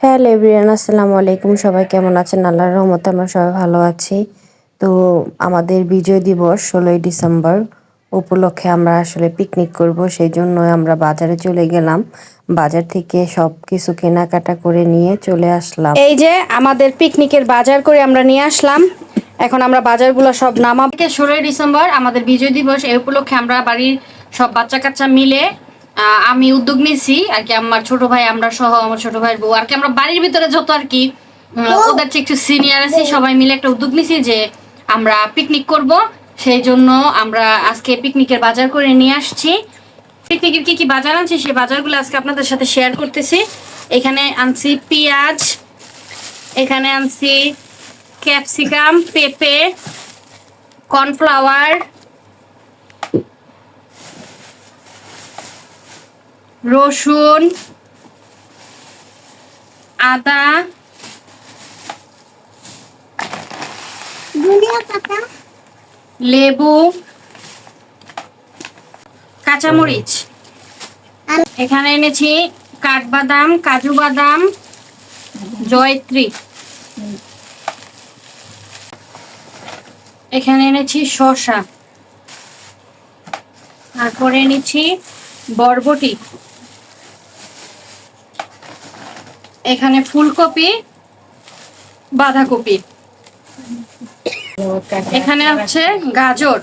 Hello everyone, আসসালামু আলাইকুম। সবাই কেমন আছেন? আল্লাহর রহমতে আমরা সবাই ভালো আছি। তো আমাদের বিজয় দিবস 16ই ডিসেম্বর উপলক্ষে আমরা আসলে পিকনিক করব, সেই জন্য আমরা বাজারে চলে গেলাম। বাজার থেকে সব কিছু কেনাকাটা করে নিয়ে চলে আসলাম। এই যে আমাদের পিকনিকের বাজার করে আমরা নিয়ে আসলাম। এখন আমরা বাজারগুলো সব নামাবো। 16ই ডিসেম্বর আমাদের বিজয় দিবস, এই উপলক্ষে আমরা বাড়ির সব বাচ্চা কাচ্চা মিলে আমি উদ্যোগ নিয়েছি আর কি। আমার ছোট ভাই, আমরা সহ আমার ছোট ভাইয়ের বউ আর কি, আমরা বাড়ির ভিতরে যত আর কি ওদের চেয়ে একটু সিনিয়র আছি, সবাই মিলে একটা উদ্যোগ নিয়েছি যে আমরা পিকনিক করব। সেই জন্য আমরা আজকে পিকনিকের বাজার করে নিয়ে আসছি। পিকনিকের কি কি বাজার আনছি সেই বাজারগুলো আজকে আপনাদের সাথে শেয়ার করতেছি। এখানে আনছি পেঁয়াজ, এখানে আনছি ক্যাপসিকাম, পেঁপে, কর্নফ্লাওয়ার, রসুন, আদা, লেবু, কাঁচামরিচ। এখানে এনেছি কাঠবাদাম, কাজু বাদাম, জয়ত্রী। এখানে এনেছি শসা, তারপরে এনেছি বরবটি, এখানে ফুলকপি, বাঁধাকপি, এখানে হচ্ছে গাজর,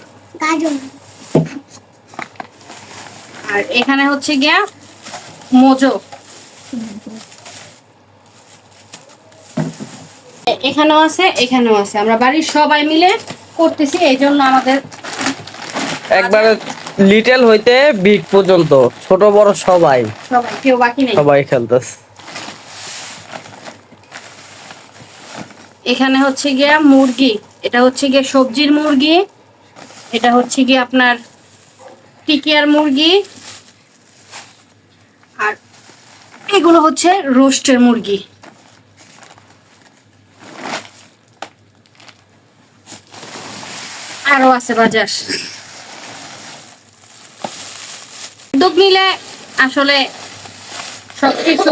আর এখানে হচ্ছে গিয়া মোজো। এখানেও আছে, এখানেও আছে। আমরা বাড়ির সবাই মিলে করতেছি, এই জন্য আমাদের একবারে লিটল হইতে বিগ পর্যন্ত ছোট বড় সবাই কেউ বাকি নেই, সবাই খেলতেছে। এখানে হচ্ছে গিয়া মুরগি, এটা হচ্ছে গিয়া সবজির মুরগি, এটা হচ্ছে গিয়ে আপনার টিকিয়ার মুরগি, আর এগুলো হচ্ছে রোস্টের মুরগি। আরো আছে বাজার। উদ্যোগ নিলে আসলে সবকিছু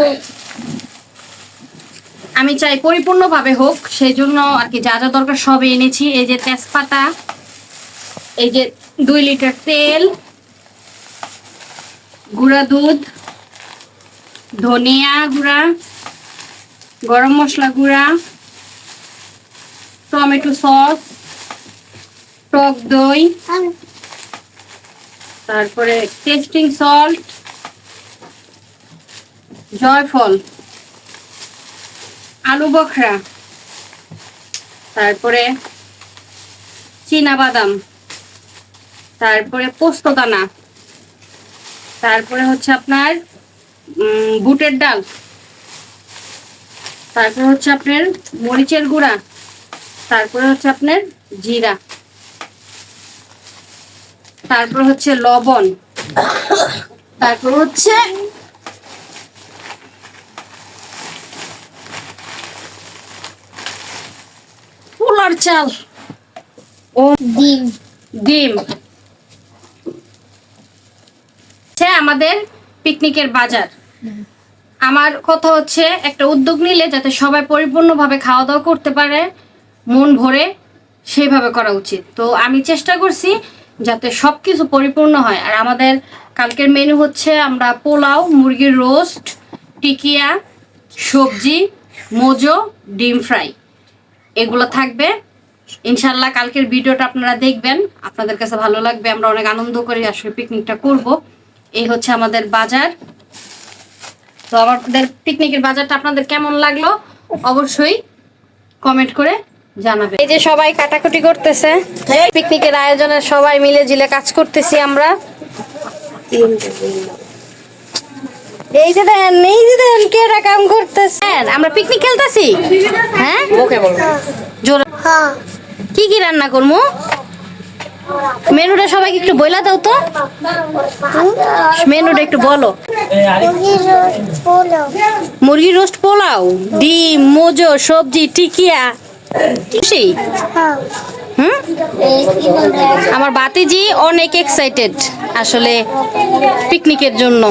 আমি চাই পরিপূর্ণভাবে হোক, সেই জন্য আর কি যা যা দরকার সব এনেছি। এই যে তেজপাতা, এই যে 2 লিটার তেল, গুঁড়া দুধ, ধনিয়া গুঁড়া, গরম মশলা গুঁড়া, টমেটো সস, টক দই, তারপরে টেস্টিং সল্ট, জয়ফল, আলু বখরা, তারপরে চীনা বাদাম, তারপরে পোস্তদানা, তারপরে হচ্ছে আপনার বুটের ডাল, তারপরে হচ্ছে আপনার মরিচের গুঁড়া, তারপরে হচ্ছে আপনার জিরা, তারপর হচ্ছে লবণ, তারপর হচ্ছে পোলার চাল ও ডিম। ডিম আমাদের পিকনিকের বাজার। আমার কথা হচ্ছে একটা উদ্যোগ নিলে যাতে সবাই পরিপূর্ণভাবে খাওয়া দাওয়া করতে পারে, মন ভরে, সেইভাবে করা উচিত। তো আমি চেষ্টা করছি যাতে সব কিছু পরিপূর্ণ হয়। আর আমাদের কালকের মেনু হচ্ছে আমরা পোলাও, মুরগির রোস্ট, টিকিয়া, সবজি, মোজো, ডিম ফ্রাই, এগুলো থাকবে ইনশাল্লাহ। কালকের ভিডিওটা আপনারা দেখবেন, আপনাদের কাছে ভালো লাগবে। আমরা অনেক আনন্দ করে আসলে পিকনিকটা করব। এই হচ্ছে আমাদের বাজার। তো আমাদের পিকনিকের বাজারটা আপনাদের কেমন লাগলো অবশ্যই কমেন্ট করে জানাবে। এই যে সবাই কাটাকুটি করতেছে, পিকনিকের আয়োজনে সবাই মিলে জিলে কাজ করতেছি আমরা। এই যে দেন, এই যে দেন কেরা কাম করতেছেন। আমরা পিকনিক খেলতেছি। হ্যাঁ, ওকে বলো জোরে। কি কি রান্না করবো মেনুটা সবাইকে একটু বইলা দাও তো। মেনুটা একটু বলো। মুরগি রোস্ট, পোলাও, ডিম, মোজো, সবজি, টিকিয়া। খুশি? আমার বাতিজি অনেক এক্সাইটেড আসলে পিকনিকের জন্য।